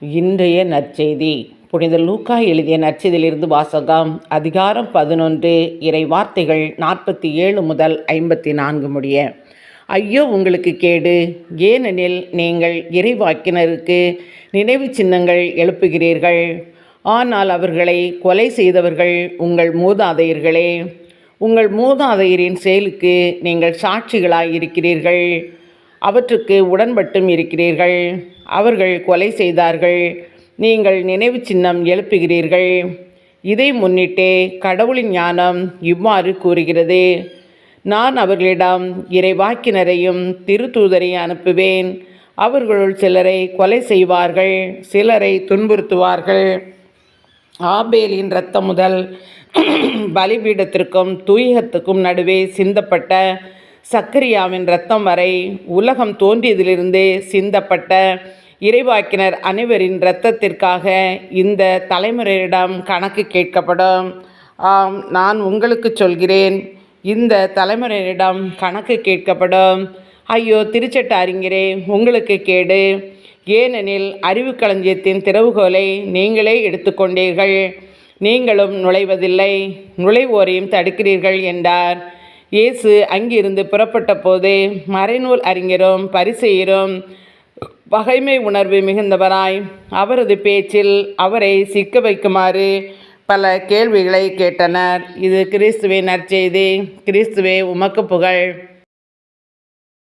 இன்றைய நற்செய்தி புனித லூக்கா எழுதிய நற்செய்தியிலிருந்து வாசகம். அதிகாரம் 11, இறை வார்த்தைகள் 47 முதல் 54 முடிய. ஐயோ உங்களுக்கு கேடு, ஏனெனில் நீங்கள் இறைவாக்கினருக்கு நினைவு சின்னங்கள் எழுப்புகிறீர்கள். ஆனால் அவர்களை கொலை செய்தவர்கள் உங்கள் மூதாதையர்களே. உங்கள் மூதாதையரின் செயலுக்கு நீங்கள் சாட்சிகளாய் இருக்கிறீர்கள். அவற்றுக்கு உடன்பட்டும் இருக்கிறீர்கள். அவர்கள் கொலை செய்தார்கள், நீங்கள் நினைவு சின்னம் எழுப்புகிறீர்கள். இதை முன்னிட்டே கடவுளின் ஞானம் இவ்வாறு கூறுகிறது: நான் அவர்களிடம் இறைவாக்கினரையும் திருத்தூதரையும் அனுப்புவேன். அவர்களுள் சிலரை கொலை செய்வார்கள், சிலரை துன்புறுத்துவார்கள். ஆபேலின் இரத்தம் முதல் பலிபீடத்திற்கும் தூயகத்துக்கும் நடுவே சிந்தப்பட்ட சக்கரியாவின் இரத்தம் வரை, உலகம் தோன்றியதிலிருந்து சிந்தப்பட்ட இறைவாக்கினர் அனைவரின் இரத்தத்திற்காக இந்த தலைமுறையிடம் கணக்கு கேட்கப்படும். ஆம், நான் உங்களுக்கு சொல்கிறேன், இந்த தலைமுறையிடம் கணக்கு கேட்கப்படும். ஐயோ திருச்சட்ட அறிஞரே, உங்களுக்கு கேடு, ஏனெனில் அறிவு களஞ்சியத்தின் திறவுகோலை நீங்களே எடுத்துக்கொண்டீர்கள். நீங்களும் நுழைவதில்லை, நுழைவோரையும் தடுக்கிறீர்கள் என்றார். இயேசு அங்கிருந்து புறப்பட்ட போது மறைநூல் அறிஞரும் பரிசேயரும் பகைமை உணர்வு மிகுந்தவராய் அவரது பேச்சில் அவரை சிக்க வைக்குமாறு பல கேள்விகளை கேட்டனர். இது கிறிஸ்துவின் நற்செய்தி. கிறிஸ்துவே உமக்கு புகழ்.